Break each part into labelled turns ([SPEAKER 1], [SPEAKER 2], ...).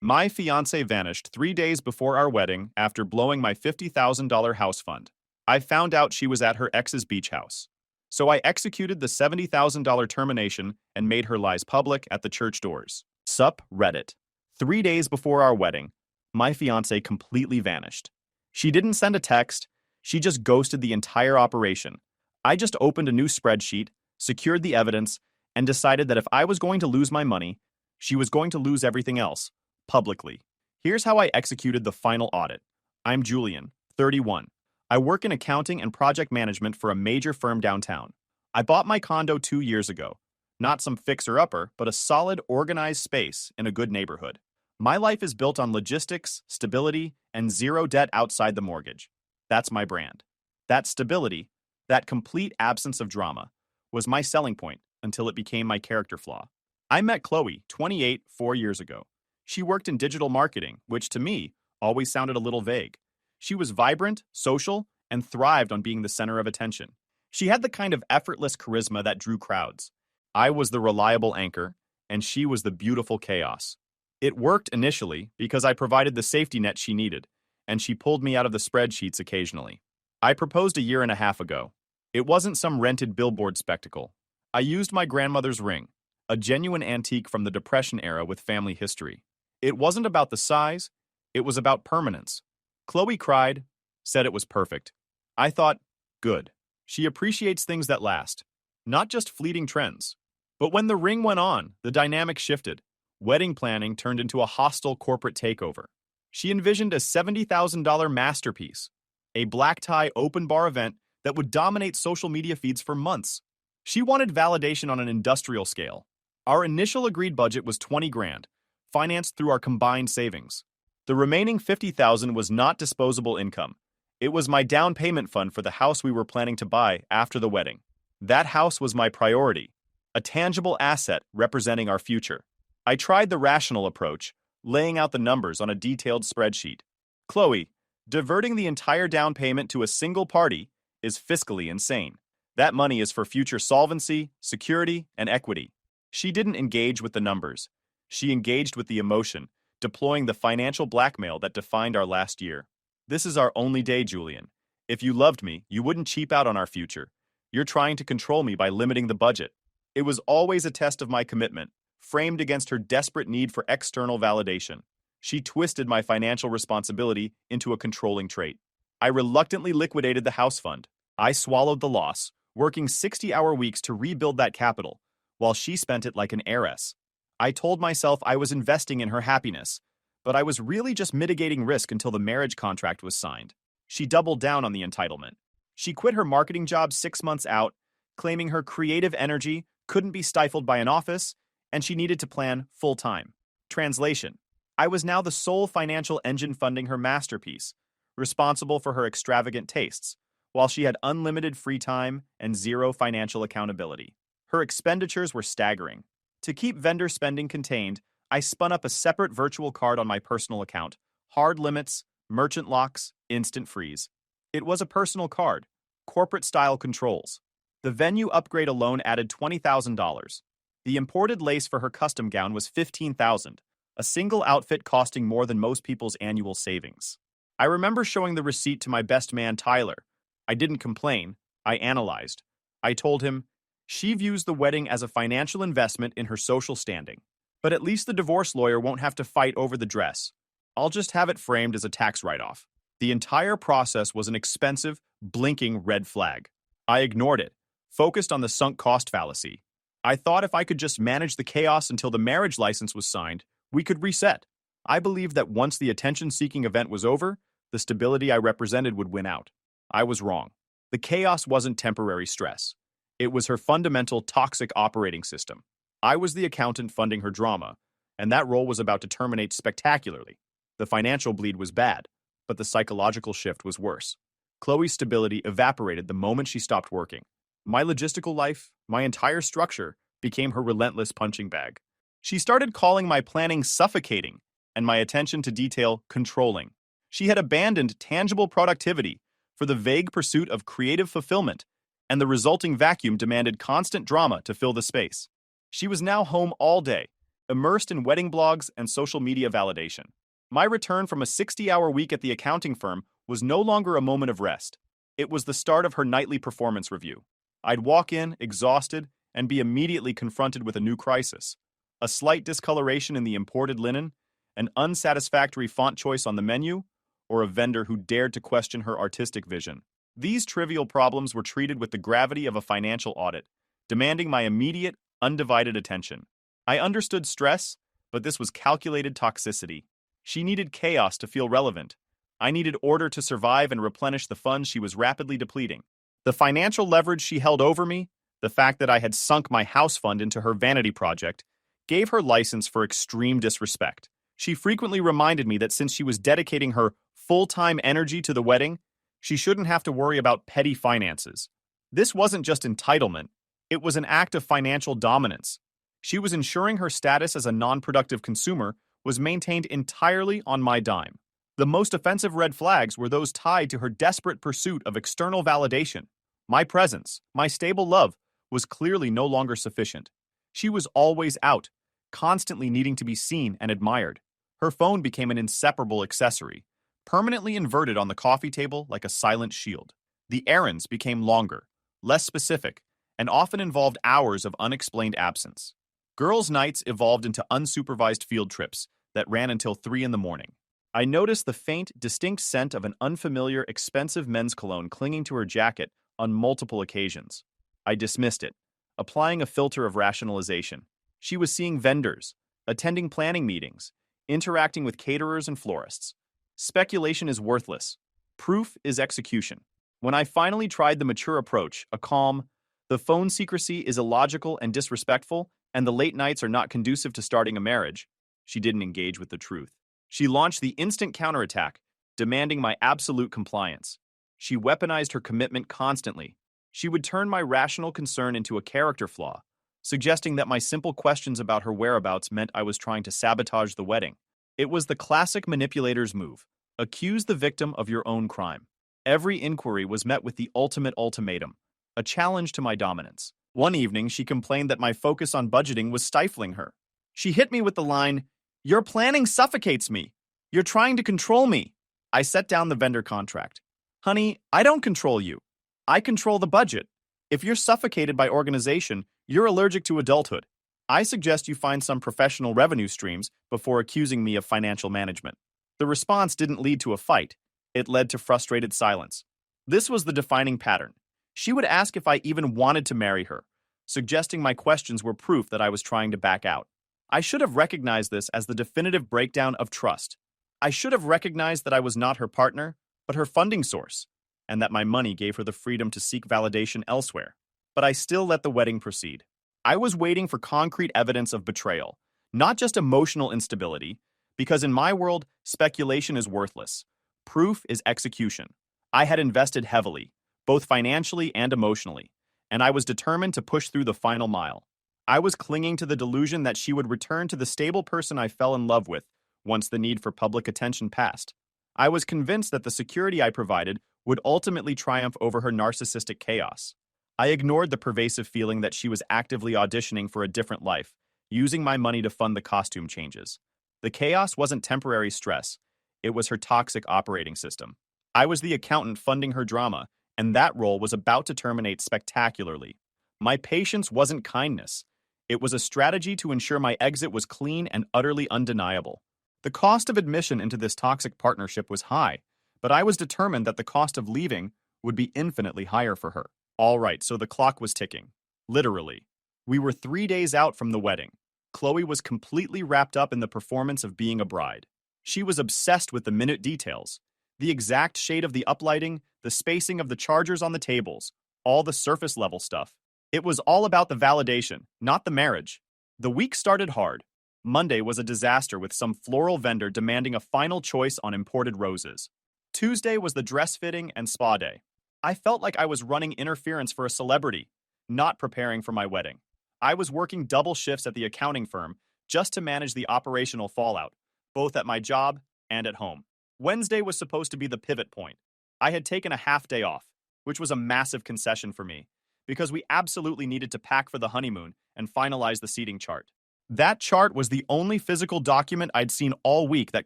[SPEAKER 1] My fiancée vanished 3 days before our wedding after blowing my $50,000 house fund. I found out she was at her ex's beach house. So I executed the $70,000 termination and made her lies public at the church doors. Sup, Reddit. 3 days before our wedding, my fiancée completely vanished. She didn't send a text, she just ghosted the entire operation. I just opened a new spreadsheet, secured the evidence, and decided that if I was going to lose my money, she was going to lose everything else, publicly. Here's how I executed the final audit. I'm Julian, 31. I work in accounting and project management for a major firm downtown. I bought my condo 2 years ago. Not some fixer-upper, but a solid, organized space in a good neighborhood. My life is built on logistics, stability, and zero debt outside the mortgage. That's my brand. That stability, that complete absence of drama, was my selling point until it became my character flaw. I met Chloe, 28, 4 years ago. She worked in digital marketing, which to me always sounded a little vague. She was vibrant, social, and thrived on being the center of attention. She had the kind of effortless charisma that drew crowds. I was the reliable anchor, and she was the beautiful chaos. It worked initially because I provided the safety net she needed, and she pulled me out of the spreadsheets occasionally. I proposed a year and a half ago. It wasn't some rented billboard spectacle. I used my grandmother's ring, a genuine antique from the Depression era with family history. It wasn't about the size, it was about permanence. Chloe cried, said it was perfect. I thought, good. She appreciates things that last, not just fleeting trends. But when the ring went on, the dynamic shifted. Wedding planning turned into a hostile corporate takeover. She envisioned a $70,000 masterpiece, a black tie open bar event that would dominate social media feeds for months. She wanted validation on an industrial scale. Our initial agreed budget was 20 grand, financed through our combined savings. The remaining 50,000 was not disposable income. It was my down payment fund for the house we were planning to buy after the wedding. That house was my priority, a tangible asset representing our future. I tried the rational approach, laying out the numbers on a detailed spreadsheet. Chloe, diverting the entire down payment to a single party is fiscally insane. That money is for future solvency, security, and equity. She didn't engage with the numbers. She engaged with the emotion, deploying the financial blackmail that defined our last year. This is our only day, Julian. If you loved me, you wouldn't cheap out on our future. You're trying to control me by limiting the budget. It was always a test of my commitment, framed against her desperate need for external validation. She twisted my financial responsibility into a controlling trait. I reluctantly liquidated the house fund. I swallowed the loss, working 60-hour weeks to rebuild that capital, while she spent it like an heiress. I told myself I was investing in her happiness, but I was really just mitigating risk until the marriage contract was signed. She doubled down on the entitlement. She quit her marketing job 6 months out, claiming her creative energy couldn't be stifled by an office, and she needed to plan full-time. Translation: I was now the sole financial engine funding her masterpiece, responsible for her extravagant tastes, while she had unlimited free time and zero financial accountability. Her expenditures were staggering. To keep vendor spending contained, I spun up a separate virtual card on my personal account, hard limits, merchant locks, instant freeze. It was a personal card, corporate-style controls. The venue upgrade alone added $20,000. The imported lace for her custom gown was $15,000, a single outfit costing more than most people's annual savings. I remember showing the receipt to my best man, Tyler. I didn't complain, I analyzed. I told him, she views the wedding as a financial investment in her social standing. But at least the divorce lawyer won't have to fight over the dress. I'll just have it framed as a tax write-off. The entire process was an expensive, blinking red flag. I ignored it, focused on the sunk cost fallacy. I thought if I could just manage the chaos until the marriage license was signed, we could reset. I believed that once the attention-seeking event was over, the stability I represented would win out. I was wrong. The chaos wasn't temporary stress. It was her fundamental toxic operating system. I was the accountant funding her drama, and that role was about to terminate spectacularly. The financial bleed was bad, but the psychological shift was worse. Chloe's stability evaporated the moment she stopped working. My logistical life, my entire structure, became her relentless punching bag. She started calling my planning suffocating and my attention to detail controlling. She had abandoned tangible productivity for the vague pursuit of creative fulfillment, and the resulting vacuum demanded constant drama to fill the space. She was now home all day, immersed in wedding blogs and social media validation. My return from a 60-hour week at the accounting firm was no longer a moment of rest. It was the start of her nightly performance review. I'd walk in, exhausted, and be immediately confronted with a new crisis. A slight discoloration in the imported linen, an unsatisfactory font choice on the menu, or a vendor who dared to question her artistic vision. These trivial problems were treated with the gravity of a financial audit, demanding my immediate, undivided attention. I understood stress, but this was calculated toxicity. She needed chaos to feel relevant. I needed order to survive and replenish the funds she was rapidly depleting. The financial leverage she held over me, the fact that I had sunk my house fund into her vanity project, gave her license for extreme disrespect. She frequently reminded me that since she was dedicating her full-time energy to the wedding, she shouldn't have to worry about petty finances. This wasn't just entitlement, it was an act of financial dominance. She was ensuring her status as a non-productive consumer was maintained entirely on my dime. The most offensive red flags were those tied to her desperate pursuit of external validation. My presence, my stable love, was clearly no longer sufficient. She was always out, constantly needing to be seen and admired. Her phone became an inseparable accessory, permanently inverted on the coffee table like a silent shield. The errands became longer, less specific, and often involved hours of unexplained absence. Girls' nights evolved into unsupervised field trips that ran until 3 in the morning. I noticed the faint, distinct scent of an unfamiliar, expensive men's cologne clinging to her jacket on multiple occasions. I dismissed it, applying a filter of rationalization. She was seeing vendors, attending planning meetings, interacting with caterers and florists. Speculation is worthless. Proof is execution. When I finally tried the mature approach, a calm, the phone secrecy is illogical and disrespectful, and the late nights are not conducive to starting a marriage, she didn't engage with the truth. She launched the instant counterattack, demanding my absolute compliance. She weaponized her commitment constantly. She would turn my rational concern into a character flaw, suggesting that my simple questions about her whereabouts meant I was trying to sabotage the wedding. It was the classic manipulator's move. Accuse the victim of your own crime. Every inquiry was met with the ultimate ultimatum, a challenge to my dominance. One evening, she complained that my focus on budgeting was stifling her. She hit me with the line, "Your planning suffocates me. You're trying to control me." I set down the vendor contract. "Honey, I don't control you. I control the budget. If you're suffocated by organization, you're allergic to adulthood. I suggest you find some professional revenue streams before accusing me of financial management." The response didn't lead to a fight. It led to frustrated silence. This was the defining pattern. She would ask if I even wanted to marry her, suggesting my questions were proof that I was trying to back out. I should have recognized this as the definitive breakdown of trust. I should have recognized that I was not her partner, but her funding source, and that my money gave her the freedom to seek validation elsewhere. But I still let the wedding proceed. I was waiting for concrete evidence of betrayal, not just emotional instability, because in my world, speculation is worthless. Proof is execution. I had invested heavily, both financially and emotionally, and I was determined to push through the final mile. I was clinging to the delusion that she would return to the stable person I fell in love with once the need for public attention passed. I was convinced that the security I provided would ultimately triumph over her narcissistic chaos. I ignored the pervasive feeling that she was actively auditioning for a different life, using my money to fund the costume changes. The chaos wasn't temporary stress, it was her toxic operating system. I was the accountant funding her drama, and that role was about to terminate spectacularly. My patience wasn't kindness. It was a strategy to ensure my exit was clean and utterly undeniable. The cost of admission into this toxic partnership was high, but I was determined that the cost of leaving would be infinitely higher for her. All right, so the clock was ticking. Literally. We were 3 days out from the wedding. Chloe was completely wrapped up in the performance of being a bride. She was obsessed with the minute details. The exact shade of the uplighting, the spacing of the chargers on the tables, all the surface level stuff. It was all about the validation, not the marriage. The week started hard. Monday was a disaster with some floral vendor demanding a final choice on imported roses. Tuesday was the dress fitting and spa day. I felt like I was running interference for a celebrity, not preparing for my wedding. I was working double shifts at the accounting firm just to manage the operational fallout, both at my job and at home. Wednesday was supposed to be the pivot point. I had taken a half day off, which was a massive concession for me, because we absolutely needed to pack for the honeymoon and finalize the seating chart. That chart was the only physical document I'd seen all week that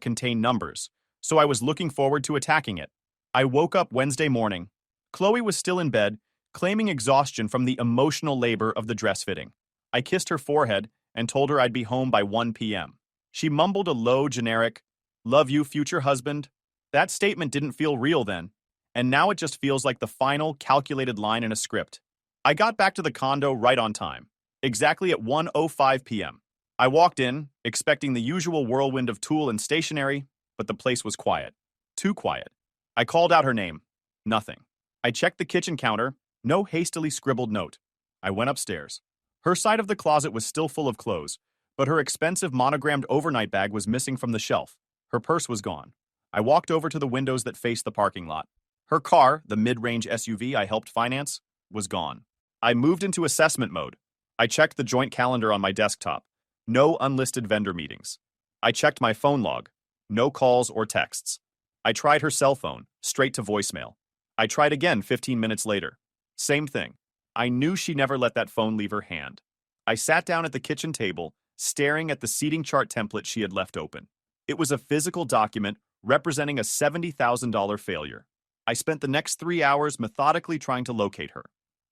[SPEAKER 1] contained numbers, so I was looking forward to attacking it. I woke up Wednesday morning. Chloe was still in bed, claiming exhaustion from the emotional labor of the dress fitting. I kissed her forehead and told her I'd be home by 1 p.m. She mumbled a low, generic, "Love you, future husband." That statement didn't feel real then, and now it just feels like the final, calculated line in a script. I got back to the condo right on time, exactly at 1:05 p.m. I walked in, expecting the usual whirlwind of tool and stationery, but the place was quiet. Too quiet. I called out her name. Nothing. I checked the kitchen counter. No hastily scribbled note. I went upstairs. Her side of the closet was still full of clothes, but her expensive monogrammed overnight bag was missing from the shelf. Her purse was gone. I walked over to the windows that faced the parking lot. Her car, the mid-range SUV I helped finance, was gone. I moved into assessment mode. I checked the joint calendar on my desktop. No unlisted vendor meetings. I checked my phone log. No calls or texts. I tried her cell phone, straight to voicemail. I tried again 15 minutes later. Same thing. I knew she never let that phone leave her hand. I sat down at the kitchen table, staring at the seating chart template she had left open. It was a physical document representing a $70,000 failure. I spent the next 3 hours methodically trying to locate her.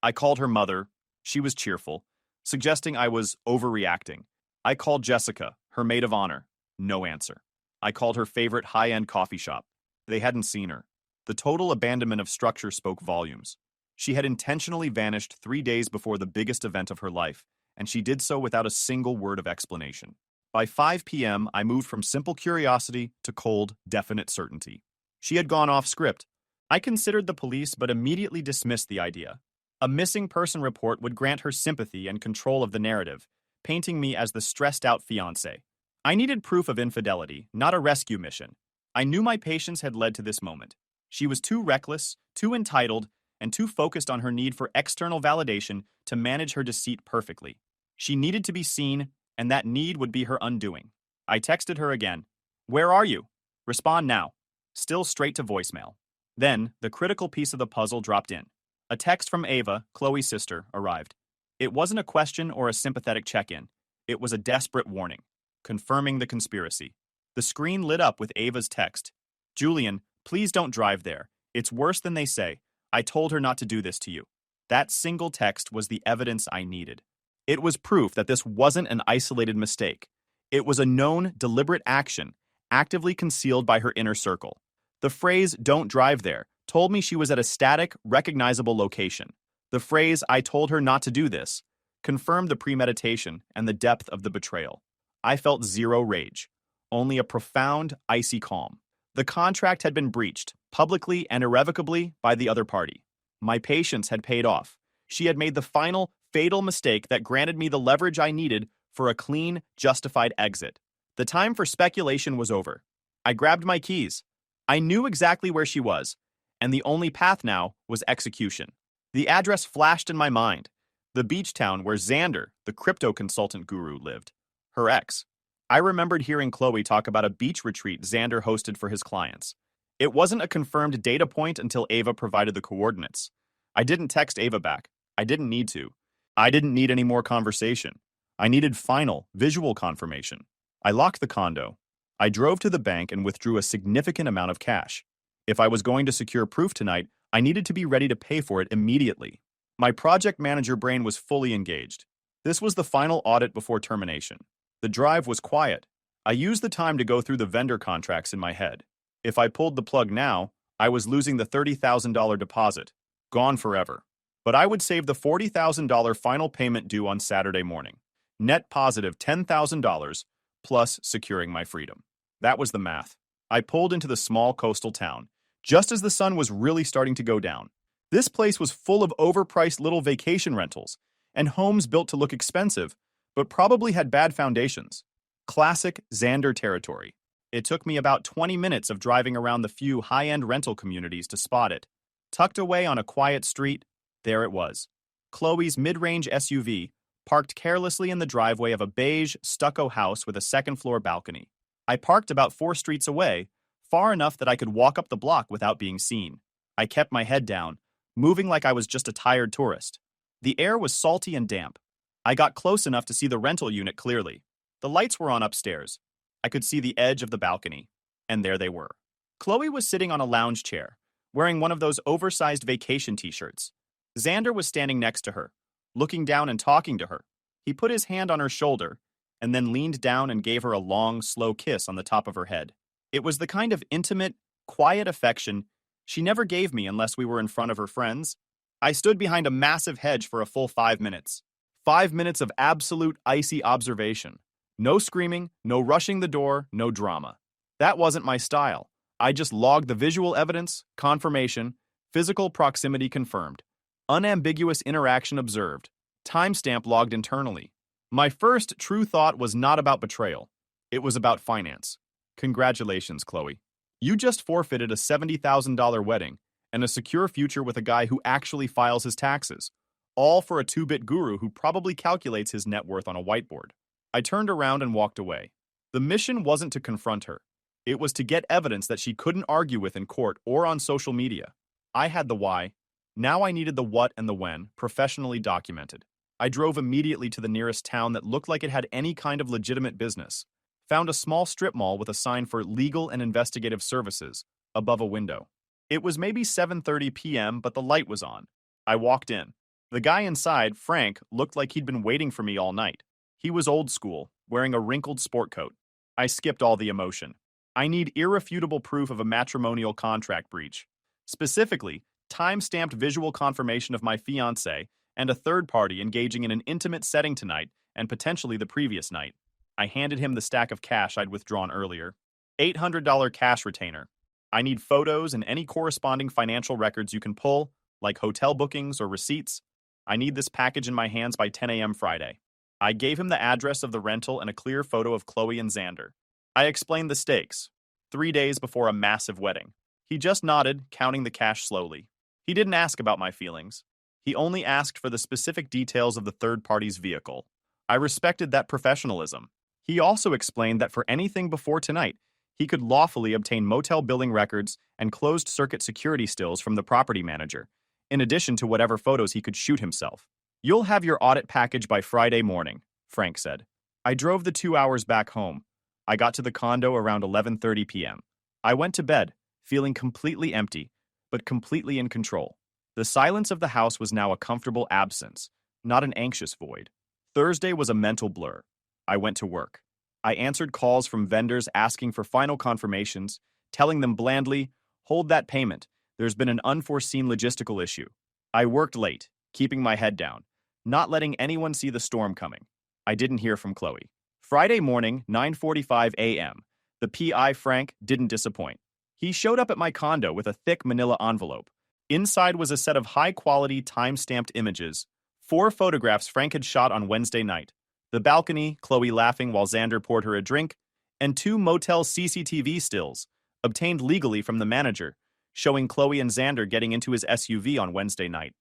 [SPEAKER 1] I called her mother. She was cheerful, suggesting I was overreacting. I called Jessica, her maid of honor. No answer. I called her favorite high-end coffee shop. They hadn't seen her. The total abandonment of structure spoke volumes. She had intentionally vanished 3 days before the biggest event of her life, and she did so without a single word of explanation. By 5 p.m., I moved from simple curiosity to cold, definite certainty. She had gone off script. I considered the police but immediately dismissed the idea. A missing person report would grant her sympathy and control of the narrative, painting me as the stressed-out fiancé. I needed proof of infidelity, not a rescue mission. I knew my patience had led to this moment. She was too reckless, too entitled, and too focused on her need for external validation to manage her deceit perfectly. She needed to be seen, and that need would be her undoing. I texted her again. "Where are you? Respond now." Still straight to voicemail. Then, the critical piece of the puzzle dropped in. A text from Ava, Chloe's sister, arrived. It wasn't a question or a sympathetic check-in. It was a desperate warning, confirming the conspiracy. The screen lit up with Ava's text. "Julian, please don't drive there. It's worse than they say. I told her not to do this to you." That single text was the evidence I needed. It was proof that this wasn't an isolated mistake. It was a known, deliberate action, actively concealed by her inner circle. The phrase, "don't drive there," told me she was at a static, recognizable location. The phrase, "I told her not to do this," confirmed the premeditation and the depth of the betrayal. I felt zero rage, only a profound, icy calm. The contract had been breached, publicly and irrevocably, by the other party. My patience had paid off. She had made the final, fatal mistake that granted me the leverage I needed for a clean, justified exit. The time for speculation was over. I grabbed my keys. I knew exactly where she was, and the only path now was execution. The address flashed in my mind. The beach town where Xander, the crypto consultant guru, lived. Her ex. I remembered hearing Chloe talk about a beach retreat Xander hosted for his clients. It wasn't a confirmed data point until Ava provided the coordinates. I didn't text Ava back. I didn't need to. I didn't need any more conversation. I needed final, visual confirmation. I locked the condo. I drove to the bank and withdrew a significant amount of cash. If I was going to secure proof tonight, I needed to be ready to pay for it immediately. My project manager brain was fully engaged. This was the final audit before termination. The drive was quiet. I used the time to go through the vendor contracts in my head. If I pulled the plug now, I was losing the $30,000 deposit. Gone forever. But I would save the $40,000 final payment due on Saturday morning. Net positive $10,000, plus securing my freedom. That was the math. I pulled into the small coastal town, just as the sun was really starting to go down. This place was full of overpriced little vacation rentals, and homes built to look expensive, but probably had bad foundations. Classic Xander territory. It took me about 20 minutes of driving around the few high-end rental communities to spot it. Tucked away on a quiet street, there it was. Chloe's mid-range SUV, parked carelessly in the driveway of a beige, stucco house with a second-floor balcony. I parked about 4 streets away, far enough that I could walk up the block without being seen. I kept my head down, moving like I was just a tired tourist. The air was salty and damp. I got close enough to see the rental unit clearly. The lights were on upstairs. I could see the edge of the balcony, and there they were. Chloe was sitting on a lounge chair, wearing one of those oversized vacation t-shirts. Xander was standing next to her, looking down and talking to her. He put his hand on her shoulder, and then leaned down and gave her a long, slow kiss on the top of her head. It was the kind of intimate, quiet affection she never gave me unless we were in front of her friends. I stood behind a massive hedge for a full 5 minutes. 5 minutes of absolute icy observation. No screaming, no rushing the door, no drama. That wasn't my style. I just logged the visual evidence, confirmation, physical proximity confirmed, unambiguous interaction observed, timestamp logged internally. My first true thought was not about betrayal. It was about finance. Congratulations, Chloe. You just forfeited a $70,000 wedding and a secure future with a guy who actually files his taxes, all for a two-bit guru who probably calculates his net worth on a whiteboard. I turned around and walked away. The mission wasn't to confront her. It was to get evidence that she couldn't argue with in court or on social media. I had the why. Now I needed the what and the when, professionally documented. I drove immediately to the nearest town that looked like it had any kind of legitimate business. Found a small strip mall with a sign for legal and investigative services above a window. It was maybe 7:30 p.m., but the light was on. I walked in. The guy inside, Frank, looked like he'd been waiting for me all night. He was old school, wearing a wrinkled sport coat. I skipped all the emotion. I need irrefutable proof of a matrimonial contract breach. Specifically, time-stamped visual confirmation of my fiancé and a third party engaging in an intimate setting tonight and potentially the previous night. I handed him the stack of cash I'd withdrawn earlier. $800 cash retainer. I need photos and any corresponding financial records you can pull, like hotel bookings or receipts. I need this package in my hands by 10 a.m. Friday. I gave him the address of the rental and a clear photo of Chloe and Xander. I explained the stakes. 3 days before a massive wedding. He just nodded, counting the cash slowly. He didn't ask about my feelings. He only asked for the specific details of the third party's vehicle. I respected that professionalism. He also explained that for anything before tonight, he could lawfully obtain motel billing records and closed-circuit security stills from the property manager, in addition to whatever photos he could shoot himself. You'll have your audit package by Friday morning, Frank said. I drove the 2 hours back home. I got to the condo around 11:30 p.m. I went to bed, feeling completely empty, but completely in control. The silence of the house was now a comfortable absence, not an anxious void. Thursday was a mental blur. I went to work. I answered calls from vendors asking for final confirmations, telling them blandly, "Hold that payment. There's been an unforeseen logistical issue." I worked late, keeping my head down, not letting anyone see the storm coming. I didn't hear from Chloe. Friday morning, 9:45 a.m., the PI Frank didn't disappoint. He showed up at my condo with a thick manila envelope. Inside was a set of high-quality, time-stamped images, 4 photographs Frank had shot on Wednesday night, the balcony, Chloe laughing while Xander poured her a drink, and 2 motel CCTV stills, obtained legally from the manager, showing Chloe and Xander getting into his SUV on Wednesday night.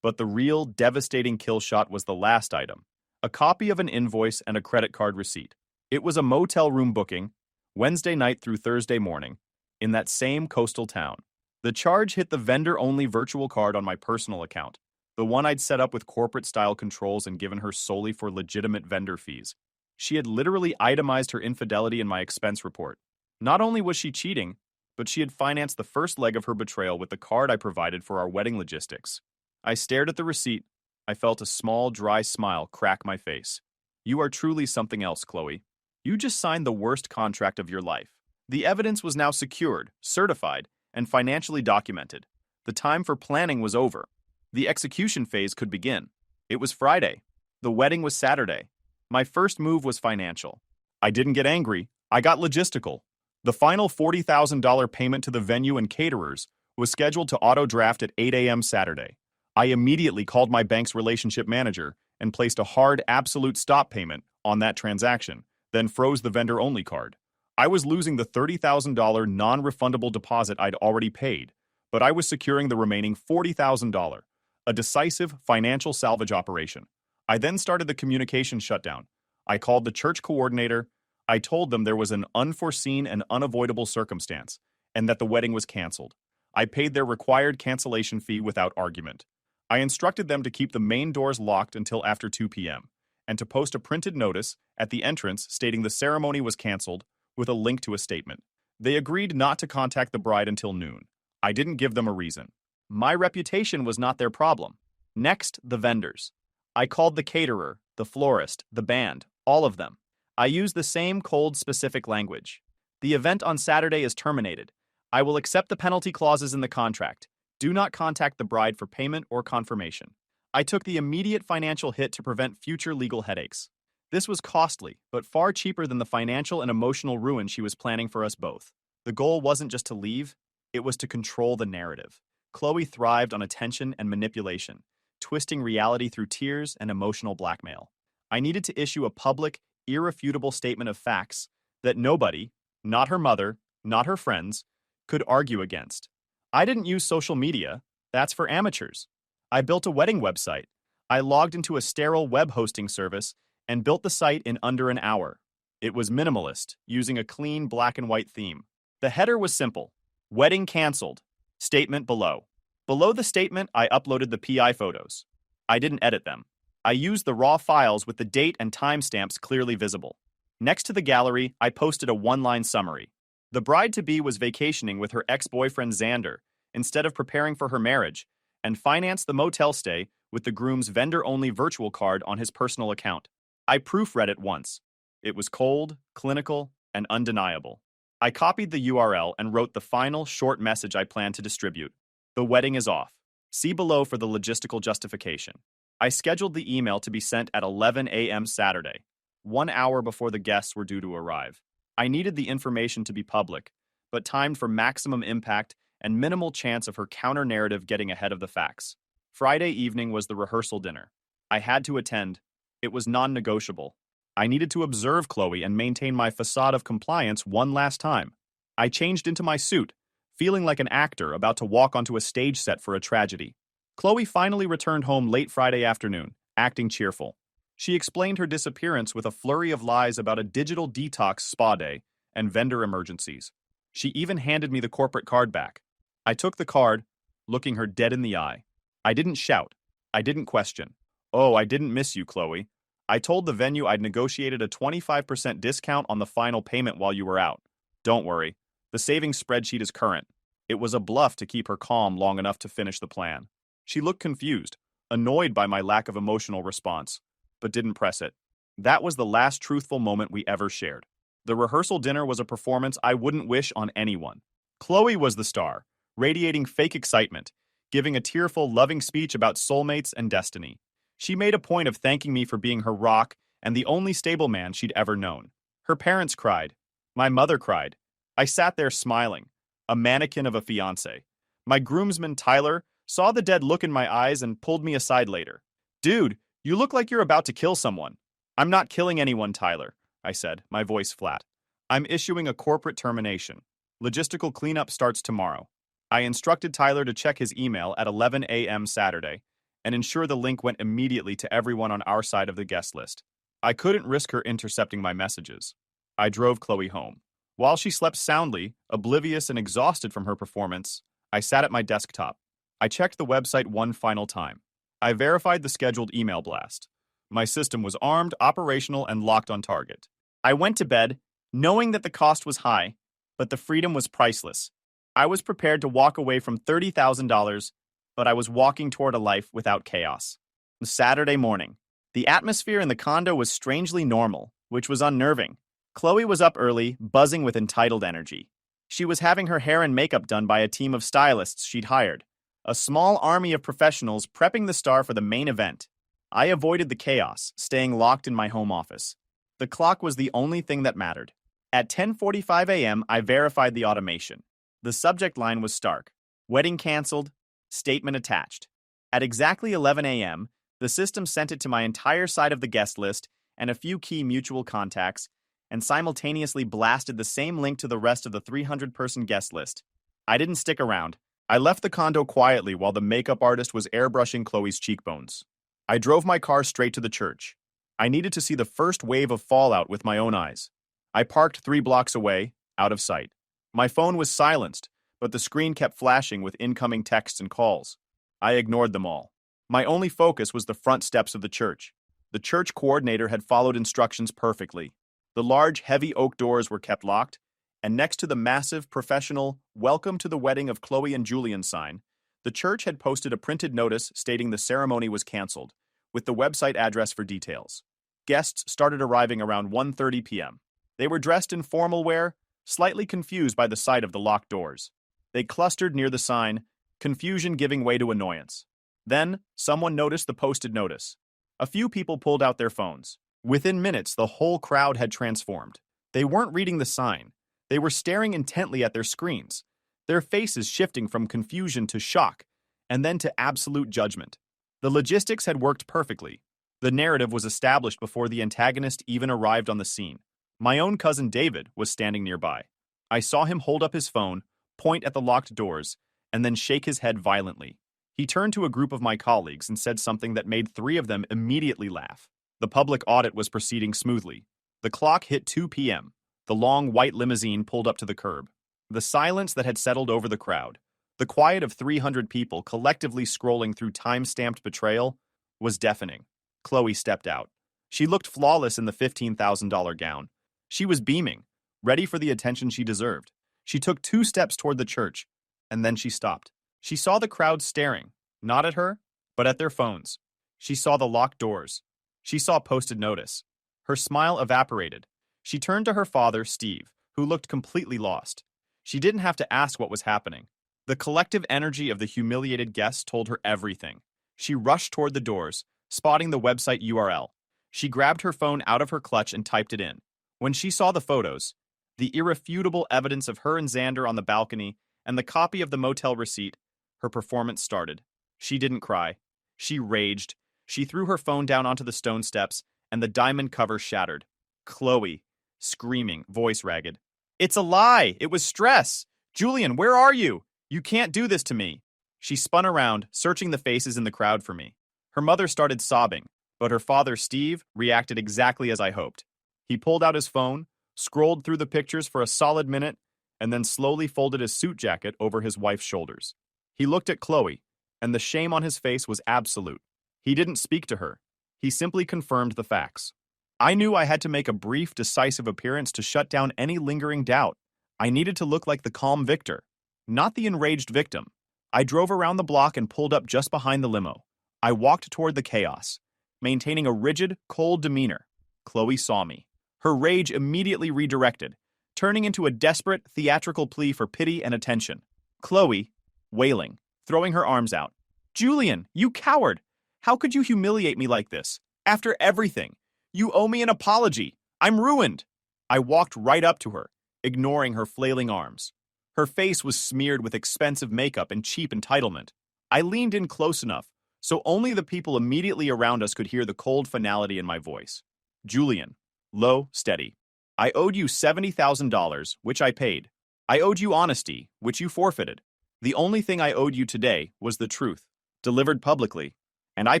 [SPEAKER 1] But the real, devastating kill shot was the last item, a copy of an invoice and a credit card receipt. It was a motel room booking, Wednesday night through Thursday morning, in that same coastal town. The charge hit the vendor-only virtual card on my personal account, the one I'd set up with corporate-style controls and given her solely for legitimate vendor fees. She had literally itemized her infidelity in my expense report. Not only was she cheating, but she had financed the first leg of her betrayal with the card I provided for our wedding logistics. I stared at the receipt. I felt a small, dry smile crack my face. You are truly something else, Chloe. You just signed the worst contract of your life. The evidence was now secured, certified, and financially documented. The time for planning was over. The execution phase could begin. It was Friday. The wedding was Saturday. My first move was financial. I didn't get angry. I got logistical. The final $40,000 payment to the venue and caterers was scheduled to auto-draft at 8 a.m. Saturday. I immediately called my bank's relationship manager and placed a hard, absolute stop payment on that transaction, then froze the vendor-only card. I was losing the $30,000 non-refundable deposit I'd already paid, but I was securing the remaining $40,000, a decisive financial salvage operation. I then started the communication shutdown. I called the church coordinator. I told them there was an unforeseen and unavoidable circumstance, and that the wedding was canceled. I paid their required cancellation fee without argument. I instructed them to keep the main doors locked until after 2 p.m., and to post a printed notice at the entrance stating the ceremony was canceled with a link to a statement. They agreed not to contact the bride until noon. I didn't give them a reason. My reputation was not their problem. Next, the vendors. I called the caterer, the florist, the band, all of them. I used the same cold, specific language. The event on Saturday is terminated. I will accept the penalty clauses in the contract. Do not contact the bride for payment or confirmation. I took the immediate financial hit to prevent future legal headaches. This was costly, but far cheaper than the financial and emotional ruin she was planning for us both. The goal wasn't just to leave, it was to control the narrative. Chloe thrived on attention and manipulation, twisting reality through tears and emotional blackmail. I needed to issue a public, irrefutable statement of facts that nobody, not her mother, not her friends, could argue against. I didn't use social media. That's for amateurs. I built a wedding website. I logged into a sterile web hosting service and built the site in under an hour. It was minimalist, using a clean black and white theme. The header was simple. Wedding canceled. Statement below. Below the statement, I uploaded the PI photos. I didn't edit them. I used the raw files with the date and timestamps clearly visible. Next to the gallery, I posted a one-line summary. The bride-to-be was vacationing with her ex-boyfriend Xander instead of preparing for her marriage, and financed the motel stay with the groom's vendor-only virtual card on his personal account. I proofread it once. It was cold, clinical, and undeniable. I copied the URL and wrote the final, short message I planned to distribute. The wedding is off. See below for the logistical justification. I scheduled the email to be sent at 11 a.m. Saturday, 1 hour before the guests were due to arrive. I needed the information to be public, but timed for maximum impact and minimal chance of her counter-narrative getting ahead of the facts. Friday evening was the rehearsal dinner. I had to attend. It was non-negotiable. I needed to observe Chloe and maintain my facade of compliance one last time. I changed into my suit, feeling like an actor about to walk onto a stage set for a tragedy. Chloe finally returned home late Friday afternoon, acting cheerful. She explained her disappearance with a flurry of lies about a digital detox spa day and vendor emergencies. She even handed me the corporate card back. I took the card, looking her dead in the eye. I didn't shout. I didn't question. Oh, I didn't miss you, Chloe. I told the venue I'd negotiated a 25% discount on the final payment while you were out. Don't worry. The savings spreadsheet is current. It was a bluff to keep her calm long enough to finish the plan. She looked confused, annoyed by my lack of emotional response, but didn't press it. That was the last truthful moment we ever shared. The rehearsal dinner was a performance I wouldn't wish on anyone. Chloe was the star, radiating fake excitement, giving a tearful, loving speech about soulmates and destiny. She made a point of thanking me for being her rock and the only stable man she'd ever known. Her parents cried. My mother cried. I sat there smiling, a mannequin of a fiancé. My groomsman, Tyler, saw the dead look in my eyes and pulled me aside later. Dude, you look like you're about to kill someone. I'm not killing anyone, Tyler, I said, my voice flat. I'm issuing a corporate termination. Logistical cleanup starts tomorrow. I instructed Tyler to check his email at 11 a.m. Saturday and ensure the link went immediately to everyone on our side of the guest list. I couldn't risk her intercepting my messages. I drove Chloe home. While she slept soundly, oblivious and exhausted from her performance, I sat at my desktop. I checked the website one final time. I verified the scheduled email blast. My system was armed, operational, and locked on target. I went to bed, knowing that the cost was high, but the freedom was priceless. I was prepared to walk away from $30,000, but I was walking toward a life without chaos. Saturday morning. The atmosphere in the condo was strangely normal, which was unnerving. Chloe was up early, buzzing with entitled energy. She was having her hair and makeup done by a team of stylists she'd hired, a small army of professionals prepping the star for the main event. I avoided the chaos, staying locked in my home office. The clock was the only thing that mattered. At 10:45 a.m., I verified the automation. The subject line was stark. Wedding canceled, statement attached. At exactly 11 a.m., the system sent it to my entire side of the guest list and a few key mutual contacts, and simultaneously blasted the same link to the rest of the 300-person guest list. I didn't stick around. I left the condo quietly while the makeup artist was airbrushing Chloe's cheekbones. I drove my car straight to the church. I needed to see the first wave of fallout with my own eyes. I parked 3 blocks away, out of sight. My phone was silenced, but the screen kept flashing with incoming texts and calls. I ignored them all. My only focus was the front steps of the church. The church coordinator had followed instructions perfectly. The large, heavy oak doors were kept locked, and next to the massive, professional, "Welcome to the wedding of Chloe and Julian" sign, the church had posted a printed notice stating the ceremony was canceled, with the website address for details. Guests started arriving around 1:30 p.m. They were dressed in formal wear, slightly confused by the sight of the locked doors. They clustered near the sign, confusion giving way to annoyance. Then, someone noticed the posted notice. A few people pulled out their phones. Within minutes, the whole crowd had transformed. They weren't reading the sign. They were staring intently at their screens, their faces shifting from confusion to shock, and then to absolute judgment. The logistics had worked perfectly. The narrative was established before the antagonist even arrived on the scene. My own cousin David was standing nearby. I saw him hold up his phone, point at the locked doors, and then shake his head violently. He turned to a group of my colleagues and said something that made 3 of them immediately laugh. The public audit was proceeding smoothly. The clock hit 2 p.m. The long white limousine pulled up to the curb. The silence that had settled over the crowd, the quiet of 300 people collectively scrolling through time-stamped betrayal, was deafening. Chloe stepped out. She looked flawless in the $15,000 gown. She was beaming, ready for the attention she deserved. She took 2 steps toward the church, and then she stopped. She saw the crowd staring, not at her, but at their phones. She saw the locked doors. She saw posted notice. Her smile evaporated. She turned to her father, Steve, who looked completely lost. She didn't have to ask what was happening. The collective energy of the humiliated guests told her everything. She rushed toward the doors, spotting the website URL. She grabbed her phone out of her clutch and typed it in. When she saw the photos, the irrefutable evidence of her and Xander on the balcony, and the copy of the motel receipt, her performance started. She didn't cry. She raged. She threw her phone down onto the stone steps, and the diamond cover shattered. Chloe, screaming, voice ragged. "It's a lie! It was stress! Julian, where are you? You can't do this to me!" She spun around, searching the faces in the crowd for me. Her mother started sobbing, but her father, Steve, reacted exactly as I hoped. He pulled out his phone, scrolled through the pictures for a solid minute, and then slowly folded his suit jacket over his wife's shoulders. He looked at Chloe, and the shame on his face was absolute. He didn't speak to her. He simply confirmed the facts. I knew I had to make a brief, decisive appearance to shut down any lingering doubt. I needed to look like the calm victor, not the enraged victim. I drove around the block and pulled up just behind the limo. I walked toward the chaos, maintaining a rigid, cold demeanor. Chloe saw me. Her rage immediately redirected, turning into a desperate, theatrical plea for pity and attention. Chloe, wailing, throwing her arms out. "Julian, you coward! How could you humiliate me like this? After everything, you owe me an apology. I'm ruined." I walked right up to her, ignoring her flailing arms. Her face was smeared with expensive makeup and cheap entitlement. I leaned in close enough, so only the people immediately around us could hear the cold finality in my voice. "Julian," low, steady. "I owed you $70,000, which I paid. I owed you honesty, which you forfeited. The only thing I owed you today was the truth, delivered publicly, and I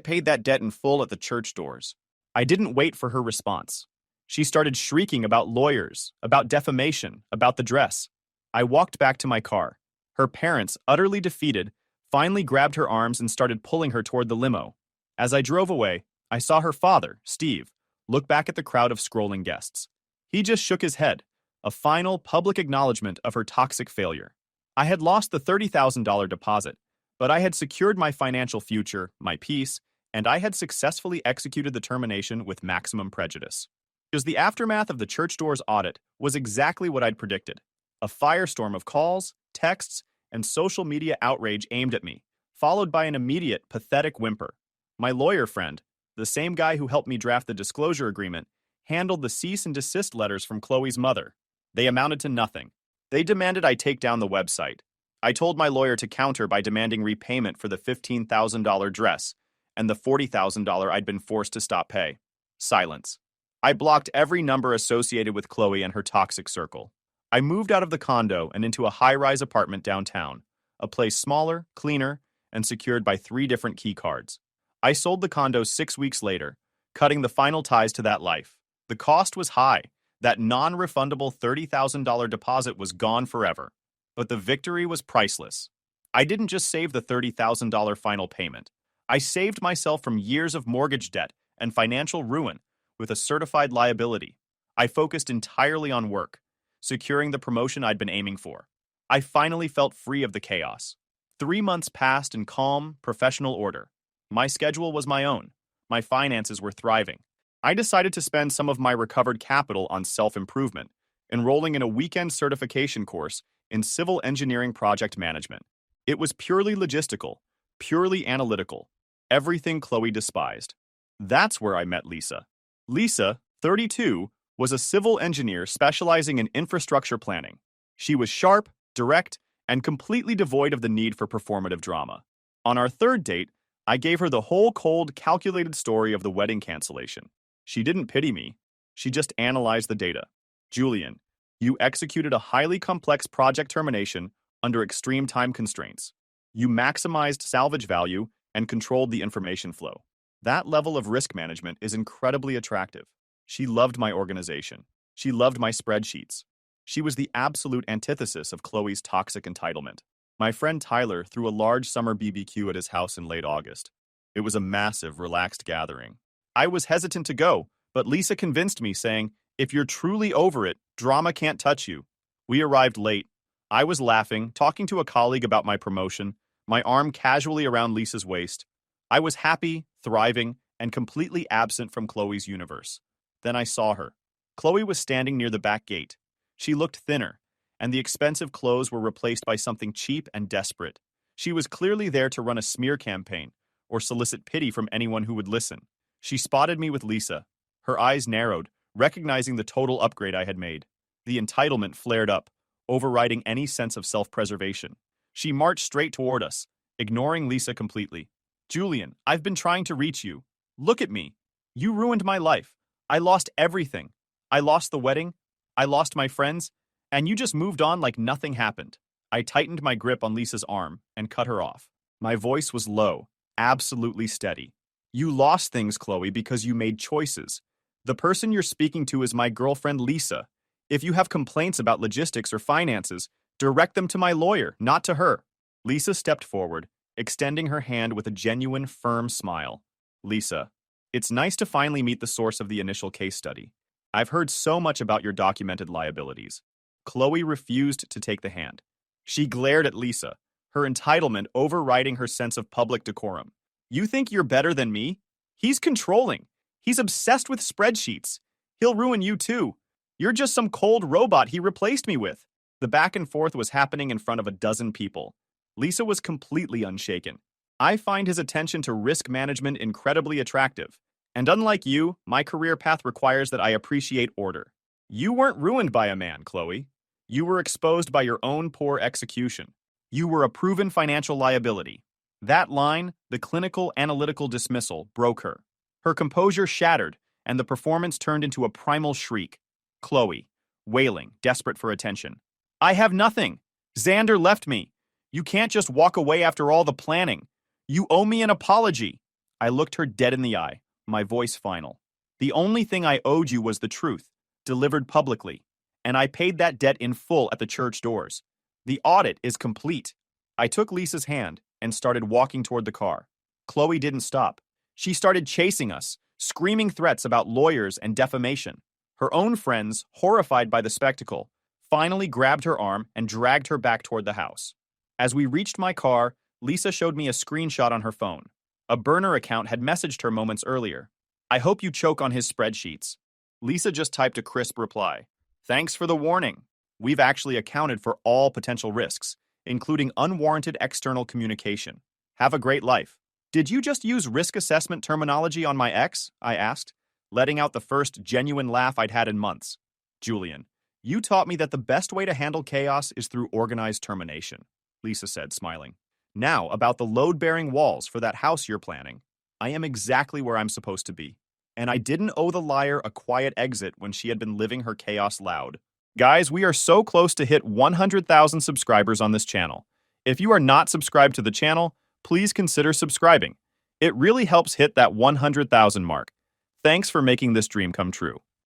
[SPEAKER 1] paid that debt in full at the church doors." I didn't wait for her response. She started shrieking about lawyers, about defamation, about the dress. I walked back to my car. Her parents, utterly defeated, finally grabbed her arms and started pulling her toward the limo. As I drove away, I saw her father, Steve, look back at the crowd of scrolling guests. He just shook his head, a final public acknowledgement of her toxic failure. I had lost the $30,000 deposit, but I had secured my financial future, my peace, and I had successfully executed the termination with maximum prejudice. Because the aftermath of the church doors audit was exactly what I'd predicted. A firestorm of calls, texts, and social media outrage aimed at me, followed by an immediate, pathetic whimper. My lawyer friend, the same guy who helped me draft the disclosure agreement, handled the cease and desist letters from Chloe's mother. They amounted to nothing. They demanded I take down the website. I told my lawyer to counter by demanding repayment for the $15,000 dress and the $40,000 I'd been forced to stop pay. Silence. I blocked every number associated with Chloe and her toxic circle. I moved out of the condo and into a high-rise apartment downtown, a place smaller, cleaner, and secured by 3 different key cards. I sold the condo 6 weeks later, cutting the final ties to that life. The cost was high. That non-refundable $30,000 deposit was gone forever. But the victory was priceless. I didn't just save the $30,000 final payment. I saved myself from years of mortgage debt and financial ruin with a certified liability. I focused entirely on work, securing the promotion I'd been aiming for. I finally felt free of the chaos. 3 months passed in calm, professional order. My schedule was my own. My finances were thriving. I decided to spend some of my recovered capital on self-improvement, enrolling in a weekend certification course in civil engineering project management. It was purely logistical, purely analytical, everything Chloe despised. That's where I met Lisa. Lisa, 32, was a civil engineer specializing in infrastructure planning. She was sharp, direct, and completely devoid of the need for performative drama. On our third date, I gave her the whole cold, calculated story of the wedding cancellation. She didn't pity me. She just analyzed the data. Julian, you executed a highly complex project termination under extreme time constraints. You maximized salvage value and controlled the information flow. That level of risk management is incredibly attractive. She loved my organization. She loved my spreadsheets. She was the absolute antithesis of Chloe's toxic entitlement. My friend Tyler threw a large summer BBQ at his house in late August. It was a massive, relaxed gathering. I was hesitant to go, but Lisa convinced me, saying, "If you're truly over it, drama can't touch you." We arrived late. I was laughing, talking to a colleague about my promotion, my arm casually around Lisa's waist. I was happy, thriving, and completely absent from Chloe's universe. Then I saw her. Chloe was standing near the back gate. She looked thinner, and the expensive clothes were replaced by something cheap and desperate. She was clearly there to run a smear campaign or solicit pity from anyone who would listen. She spotted me with Lisa. Her eyes narrowed, recognizing the total upgrade I had made. The entitlement flared up, overriding any sense of self-preservation. She marched straight toward us, ignoring Lisa completely. "Julian, I've been trying to reach you. Look at me. You ruined my life. I lost everything. I lost the wedding. I lost my friends. And you just moved on like nothing happened." I tightened my grip on Lisa's arm and cut her off. My voice was low, absolutely steady. "You lost things, Chloe, because you made choices. The person you're speaking to is my girlfriend, Lisa. If you have complaints about logistics or finances, direct them to my lawyer, not to her." Lisa stepped forward, extending her hand with a genuine, firm smile. "Lisa, it's nice to finally meet the source of the initial case study. I've heard so much about your documented liabilities." Chloe refused to take the hand. She glared at Lisa, her entitlement overriding her sense of public decorum. "You think you're better than me? He's controlling. He's obsessed with spreadsheets. He'll ruin you too. You're just some cold robot he replaced me with." The back and forth was happening in front of a dozen people. Lisa was completely unshaken. "I find his attention to risk management incredibly attractive. And unlike you, my career path requires that I appreciate order. You weren't ruined by a man, Chloe. You were exposed by your own poor execution. You were a proven financial liability." That line, the clinical, analytical dismissal, broke her. Her composure shattered, and the performance turned into a primal shriek. Chloe, wailing, desperate for attention. "I have nothing. Xander left me. You can't just walk away after all the planning. You owe me an apology." I looked her dead in the eye, my voice final. "The only thing I owed you was the truth, delivered publicly, and I paid that debt in full at the church doors. The audit is complete." I took Lisa's hand and started walking toward the car. Chloe didn't stop. She started chasing us, screaming threats about lawyers and defamation. Her own friends, horrified by the spectacle, finally grabbed her arm and dragged her back toward the house. As we reached my car, Lisa showed me a screenshot on her phone. A burner account had messaged her moments earlier. "I hope you choke on his spreadsheets." Lisa just typed a crisp reply. "Thanks for the warning. We've actually accounted for all potential risks, including unwarranted external communication. Have a great life." "Did you just use risk assessment terminology on my ex?" I asked, letting out the first genuine laugh I'd had in months. "Julian, you taught me that the best way to handle chaos is through organized termination," Lisa said, smiling. "Now, about the load-bearing walls for that house you're planning. I am exactly where I'm supposed to be. And I didn't owe the liar a quiet exit when she had been living her chaos loud." Guys, we are so close to hit 100,000 subscribers on this channel. If you are not subscribed to the channel, please consider subscribing. It really helps hit that 100,000 mark. Thanks for making this dream come true.